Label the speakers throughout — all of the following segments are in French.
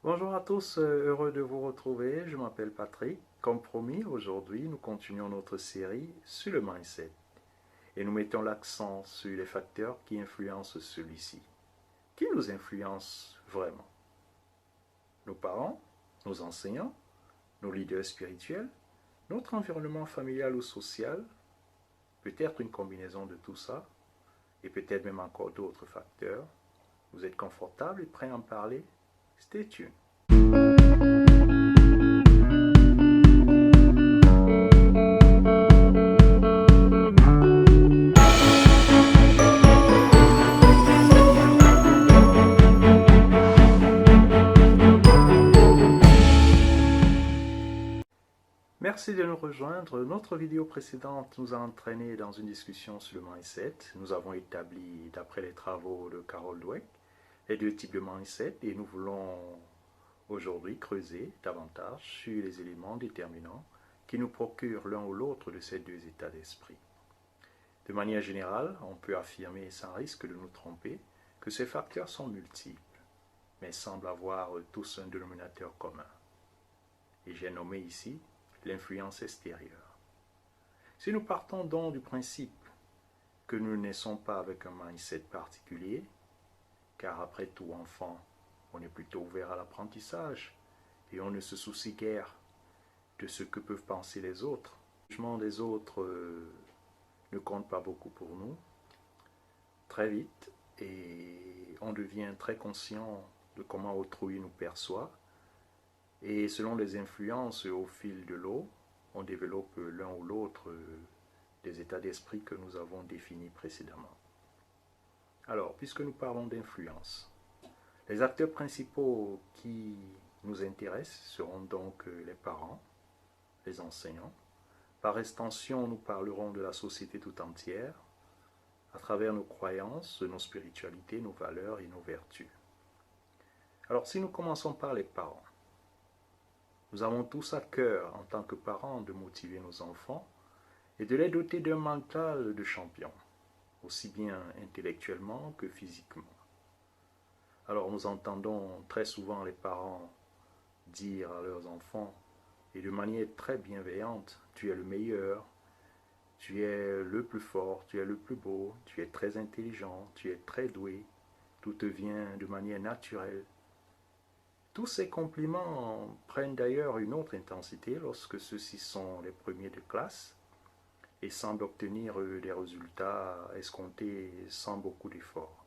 Speaker 1: Bonjour à tous, heureux de vous retrouver. Je m'appelle Patrick. Comme promis, aujourd'hui, nous continuons notre série sur le mindset et nous mettons l'accent sur les facteurs qui influencent celui-ci. Qui nous influence vraiment? Nos parents, nos enseignants, nos leaders spirituels, notre environnement familial ou social, peut-être une combinaison de tout ça et peut-être même encore d'autres facteurs. Vous êtes confortable et prêt à en parler? Stay tuned. Merci de nous rejoindre. Notre vidéo précédente nous a entraîné dans une discussion sur le mindset. Nous avons établi, d'après les travaux de Carol Dweck, les deux types de mindset et nous voulons aujourd'hui creuser davantage sur les éléments déterminants qui nous procurent l'un ou l'autre de ces deux états d'esprit. De manière générale, on peut affirmer sans risque de nous tromper que ces facteurs sont multiples, mais semblent avoir tous un dénominateur commun. Et j'ai nommé ici l'influence extérieure. Si nous partons donc du principe que nous ne naissons pas avec un mindset particulier, car après tout enfant, on est plutôt ouvert à l'apprentissage et on ne se soucie guère de ce que peuvent penser les autres. Le jugement des autres ne compte pas beaucoup pour nous, très vite, et on devient très conscient de comment autrui nous perçoit. Et selon les influences au fil de l'eau, on développe l'un ou l'autre des états d'esprit que nous avons définis précédemment. Alors, puisque nous parlons d'influence, les acteurs principaux qui nous intéressent seront donc les parents, les enseignants. Par extension, nous parlerons de la société tout entière, à travers nos croyances, nos spiritualités, nos valeurs et nos vertus. Alors, si nous commençons par les parents, nous avons tous à cœur, en tant que parents, de motiver nos enfants et de les doter d'un mental de champion, aussi bien intellectuellement que physiquement. Alors nous entendons très souvent les parents dire à leurs enfants, et de manière très bienveillante, tu es le meilleur, tu es le plus fort, tu es le plus beau, tu es très intelligent, tu es très doué, tout te vient de manière naturelle. Tous ces compliments prennent d'ailleurs une autre intensité lorsque ceux-ci sont les premiers de classe et semblent obtenir des résultats escomptés sans beaucoup d'efforts.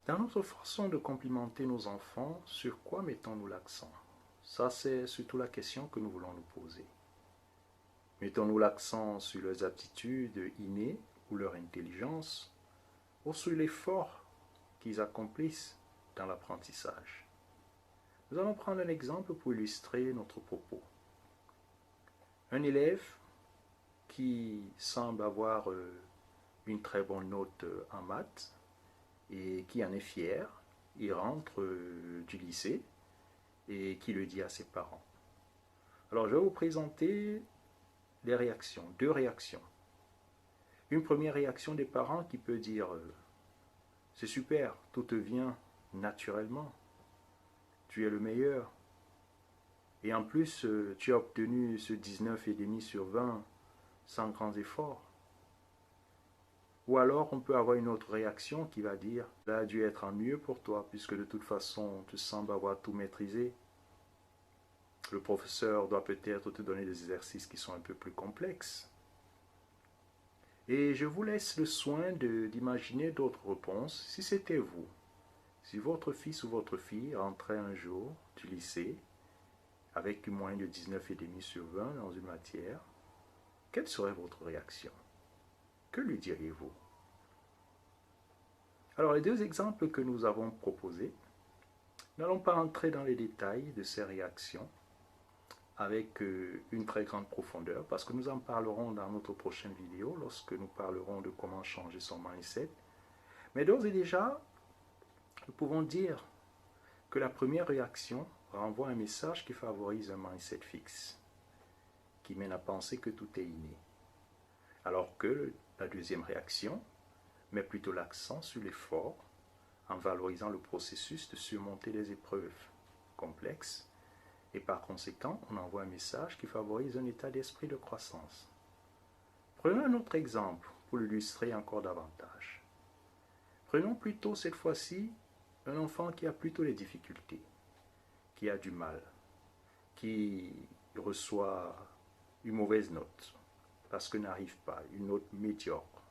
Speaker 1: Dans notre façon de complimenter nos enfants, sur quoi mettons-nous l'accent? Ça, c'est surtout la question que nous voulons nous poser. Mettons-nous l'accent sur leurs aptitudes innées ou leur intelligence, ou sur l'effort qu'ils accomplissent dans l'apprentissage? Nous allons prendre un exemple pour illustrer notre propos. Un élève qui semble avoir une très bonne note en maths et qui en est fier, il rentre du lycée et qui le dit à ses parents. Alors je vais vous présenter les réactions, deux réactions. Une première réaction des parents qui peut dire c'est super, tout te vient naturellement, tu es le meilleur. Et en plus, tu as obtenu ce 19,5 sur 20 sans grands efforts. Ou alors, on peut avoir une autre réaction qui va dire, ça a dû être un mieux pour toi, puisque de toute façon, tu sembles avoir tout maîtrisé. Le professeur doit peut-être te donner des exercices qui sont un peu plus complexes. Et je vous laisse le soin d'imaginer d'autres réponses si c'était vous. Si votre fils ou votre fille rentrait un jour du lycée avec une moyenne de 19,5 sur 20 dans une matière, quelle serait votre réaction? Que lui diriez-vous? Alors, les deux exemples que nous avons proposés, nous n'allons pas entrer dans les détails de ces réactions avec une très grande profondeur parce que nous en parlerons dans notre prochaine vidéo lorsque nous parlerons de comment changer son mindset. Mais d'ores et déjà, nous pouvons dire que la première réaction renvoie un message qui favorise un mindset fixe, qui mène à penser que tout est inné. Alors que la deuxième réaction met plutôt l'accent sur l'effort en valorisant le processus de surmonter les épreuves complexe et par conséquent, on envoie un message qui favorise un état d'esprit de croissance. Prenons un autre exemple pour l'illustrer encore davantage. Prenons plutôt cette fois-ci un enfant qui a plutôt des difficultés, qui a du mal, qui reçoit une mauvaise note parce que n'arrive pas, une note médiocre,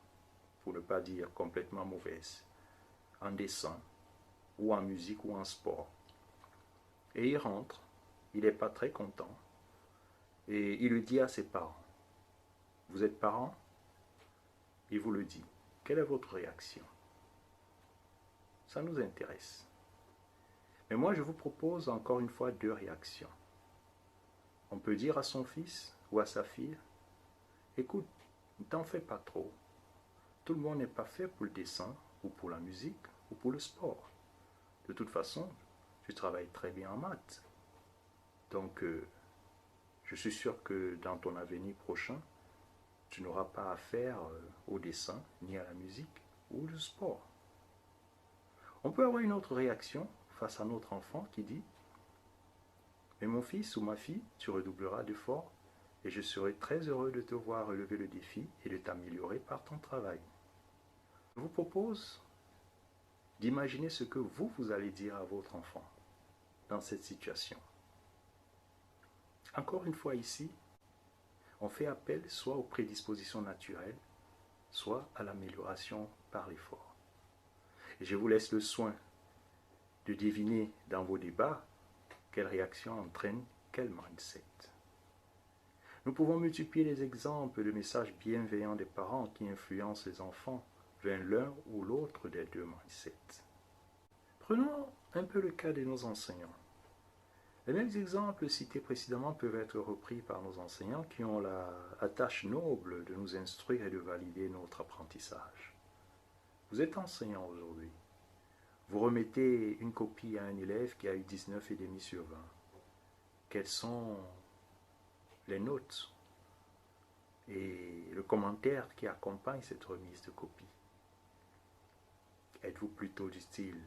Speaker 1: pour ne pas dire complètement mauvaise, en dessin, ou en musique, ou en sport. Et il rentre, il n'est pas très content, et il le dit à ses parents. Vous êtes parents? Il vous le dit. Quelle est votre réaction? Ça nous intéresse. Mais moi, je vous propose encore une fois deux réactions. On peut dire à son fils ou à sa fille, écoute, ne t'en fais pas trop. Tout le monde n'est pas fait pour le dessin, ou pour la musique, ou pour le sport. De toute façon, tu travailles très bien en maths. Donc, je suis sûr que dans ton avenir prochain, tu n'auras pas affaire au dessin, ni à la musique, ou au sport. On peut avoir une autre réaction face à notre enfant qui dit « Mais mon fils ou ma fille, tu redoubleras d'efforts et je serai très heureux de te voir relever le défi et de t'améliorer par ton travail. » Je vous propose d'imaginer ce que vous allez dire à votre enfant dans cette situation. Encore une fois ici, on fait appel soit aux prédispositions naturelles, soit à l'amélioration par l'effort. Et je vous laisse le soin de deviner dans vos débats quelle réaction entraîne quel mindset. Nous pouvons multiplier les exemples de messages bienveillants des parents qui influencent les enfants vers l'un ou l'autre des deux mindsets. Prenons un peu le cas de nos enseignants. Les mêmes exemples cités précédemment peuvent être repris par nos enseignants qui ont la tâche noble de nous instruire et de valider notre apprentissage. Vous êtes enseignant aujourd'hui. Vous remettez une copie à un élève qui a eu 19,5 sur 20. Quelles sont les notes et le commentaire qui accompagne cette remise de copie? Êtes-vous plutôt du style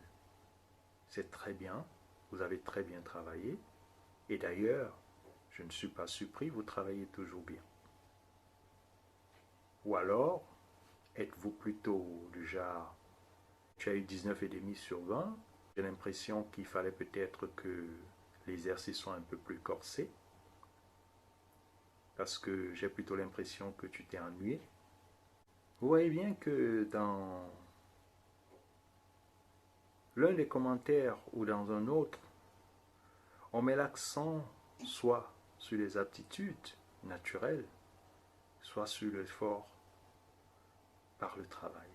Speaker 1: « c'est très bien, vous avez très bien travaillé, et d'ailleurs, je ne suis pas surpris, vous travaillez toujours bien ». Ou alors, êtes-vous plutôt du genre « tu as eu 19,5 sur 20, j'ai l'impression qu'il fallait peut-être que l'exercice soit un peu plus corsé, parce que j'ai plutôt l'impression que tu t'es ennuyé ». Vous voyez bien que dans l'un des commentaires ou dans un autre, on met l'accent soit sur les aptitudes naturelles, soit sur l'effort par le travail.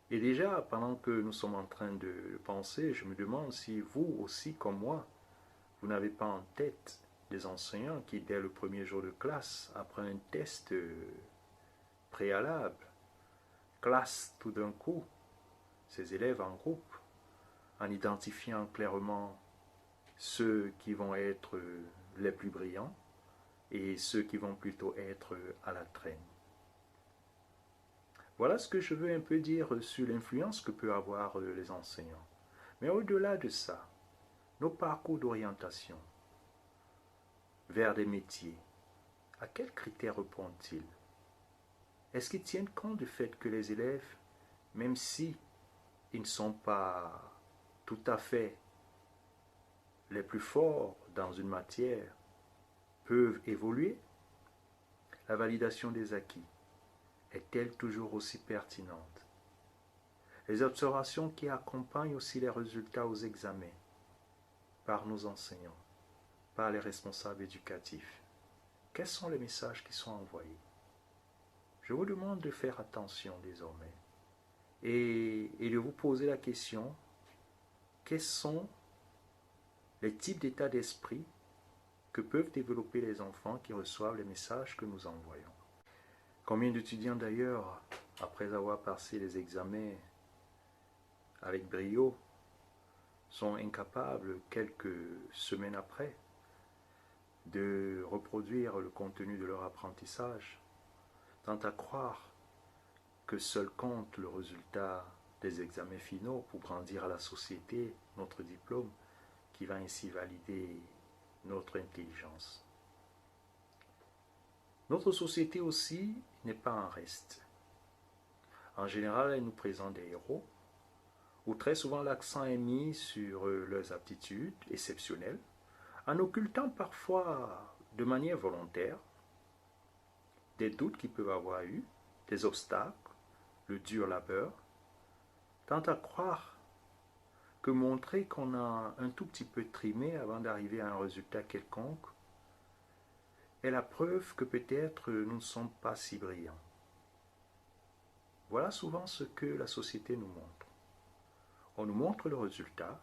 Speaker 1: Et déjà, pendant que nous sommes en train de penser, je me demande si vous aussi, comme moi, vous n'avez pas en tête des enseignants qui, dès le premier jour de classe, après un test préalable, classent tout d'un coup ces élèves en groupe, en identifiant clairement ceux qui vont être les plus brillants et ceux qui vont plutôt être à la traîne. Voilà ce que je veux un peu dire sur l'influence que peuvent avoir les enseignants. Mais au-delà de ça, nos parcours d'orientation vers des métiers, à quels critères répondent-ils? Est-ce qu'ils tiennent compte du fait que les élèves, même si ils ne sont pas tout à fait les plus forts dans une matière, peuvent évoluer? La validation des acquis est-elle toujours aussi pertinente? Les observations qui accompagnent aussi les résultats aux examens par nos enseignants, par les responsables éducatifs, quels sont les messages qui sont envoyés? Je vous demande de faire attention désormais et de vous poser la question, quels sont les types d'état d'esprit que peuvent développer les enfants qui reçoivent les messages que nous envoyons? Combien d'étudiants d'ailleurs, après avoir passé les examens avec brio, sont incapables, quelques semaines après, de reproduire le contenu de leur apprentissage, tant à croire que seul compte le résultat des examens finaux pour grandir à la société, notre diplôme, qui va ainsi valider notre intelligence. Notre société aussi n'est pas en reste. En général, elle nous présente des héros, où très souvent l'accent est mis sur leurs aptitudes exceptionnelles, en occultant parfois de manière volontaire des doutes qu'ils peuvent avoir eus, des obstacles, le dur labeur, tant à croire que montrer qu'on a un tout petit peu trimé avant d'arriver à un résultat quelconque est la preuve que peut-être nous ne sommes pas si brillants. Voilà souvent ce que la société nous montre. On nous montre le résultat,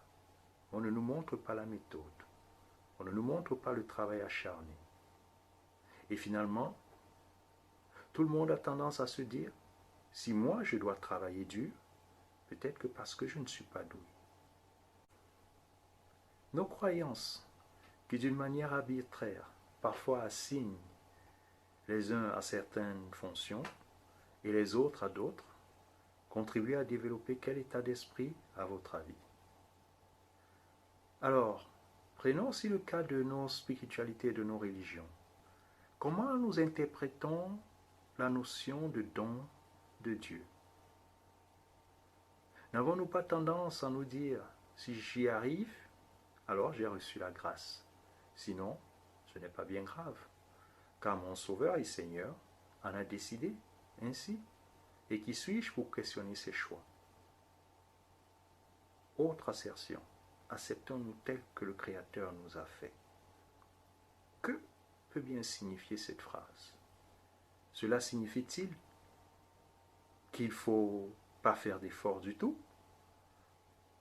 Speaker 1: on ne nous montre pas la méthode, on ne nous montre pas le travail acharné. Et finalement, tout le monde a tendance à se dire, si moi je dois travailler dur, peut-être que parce que je ne suis pas doué. Nos croyances, qui d'une manière arbitraire, parfois assignent les uns à certaines fonctions et les autres à d'autres, contribuent à développer quel état d'esprit à votre avis? Alors, prenons aussi le cas de nos spiritualités et de nos religions. Comment nous interprétons la notion de don de Dieu? N'avons-nous pas tendance à nous dire, si j'y arrive, alors j'ai reçu la grâce. Sinon, ce n'est pas bien grave, car mon Sauveur et Seigneur en a décidé ainsi. Et qui suis-je pour questionner ses choix? Autre assertion, acceptons-nous tel que le Créateur nous a fait. Que peut bien signifier cette phrase? Cela signifie-t-il qu'il ne faut pas faire d'efforts du tout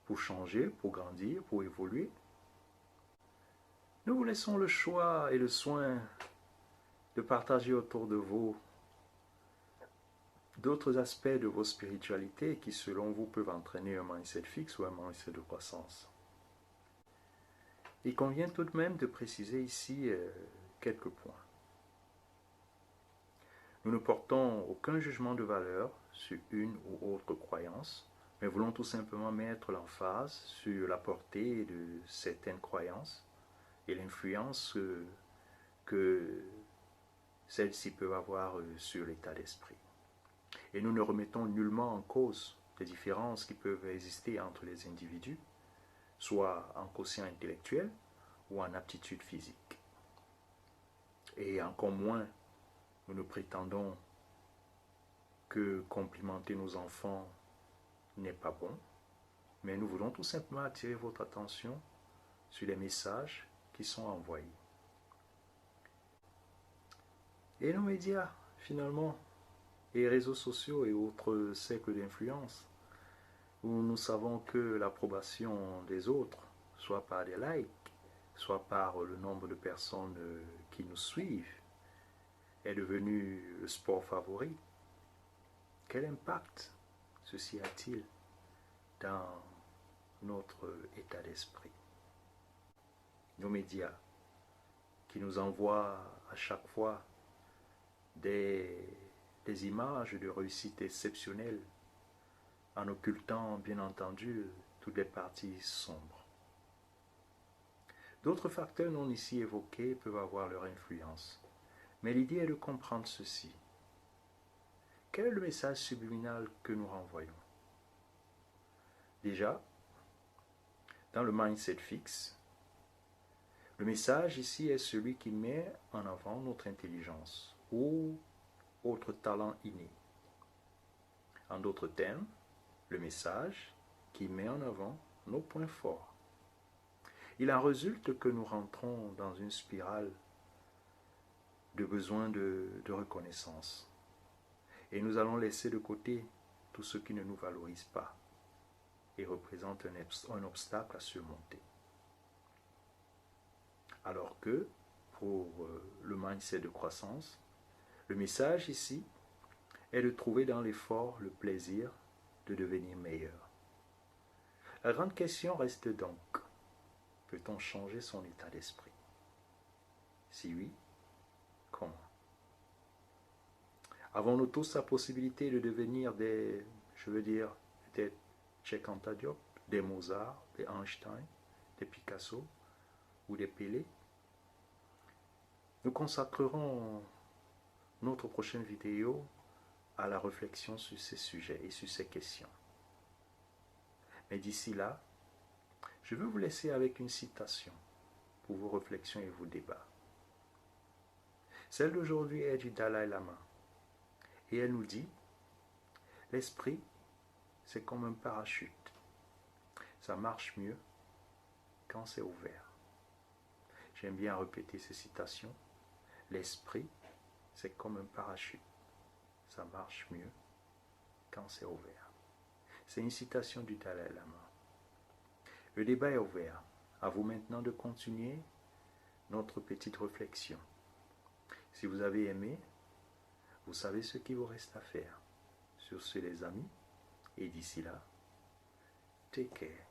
Speaker 1: pour changer, pour grandir, pour évoluer? Nous vous laissons le choix et le soin de partager autour de vous d'autres aspects de vos spiritualités qui, selon vous, peuvent entraîner un mindset fixe ou un mindset de croissance. Il convient tout de même de préciser ici quelques points. Nous ne portons aucun jugement de valeur sur une ou autre croyance, mais voulons tout simplement mettre l'emphase sur la portée de certaines croyances et l'influence que celles-ci peuvent avoir sur l'état d'esprit. Et nous ne remettons nullement en cause les différences qui peuvent exister entre les individus, soit en quotient intellectuel ou en aptitude physique. Et encore moins, nous ne prétendons que complimenter nos enfants n'est pas bon, mais nous voulons tout simplement attirer votre attention sur les messages qui sont envoyés. Et nos médias, finalement, et réseaux sociaux et autres cercles d'influence, où nous savons que l'approbation des autres, soit par des likes, soit par le nombre de personnes qui nous suivent, est devenu le sport favori. Quel impact ceci a-t-il dans notre état d'esprit? Nos médias qui nous envoient à chaque fois des images de réussite exceptionnelle en occultant bien entendu toutes les parties sombres. D'autres facteurs non ici évoqués peuvent avoir leur influence, mais l'idée est de comprendre ceci. Quel est le message subliminal que nous renvoyons? Déjà, dans le mindset fixe, le message ici est celui qui met en avant notre intelligence ou autre talent inné. En d'autres termes, le message qui met en avant nos points forts. Il en résulte que nous rentrons dans une spirale de besoin de reconnaissance. Et nous allons laisser de côté tout ce qui ne nous valorise pas et représente un obstacle à surmonter. Alors que, pour le mindset de croissance, le message ici est de trouver dans l'effort le plaisir de devenir meilleur. La grande question reste donc, peut-on changer son état d'esprit? Si oui, comment? Avons-nous tous la possibilité de devenir peut-être Cheikh Anta Diop, des Mozart, des Einstein, des Picasso ou des Pelé. Nous consacrerons notre prochaine vidéo à la réflexion sur ces sujets et sur ces questions. Mais d'ici là, je veux vous laisser avec une citation pour vos réflexions et vos débats. Celle d'aujourd'hui est du Dalai Lama et elle nous dit: l'esprit, c'est comme un parachute. Ça marche mieux quand c'est ouvert. J'aime bien répéter ces citations. L'esprit, c'est comme un parachute. Ça marche mieux quand c'est ouvert. C'est une citation du Dalai Lama. Le débat est ouvert. À vous maintenant de continuer notre petite réflexion. Si vous avez aimé, vous savez ce qu'il vous reste à faire. Sur ce, les amis, et d'ici là, take care.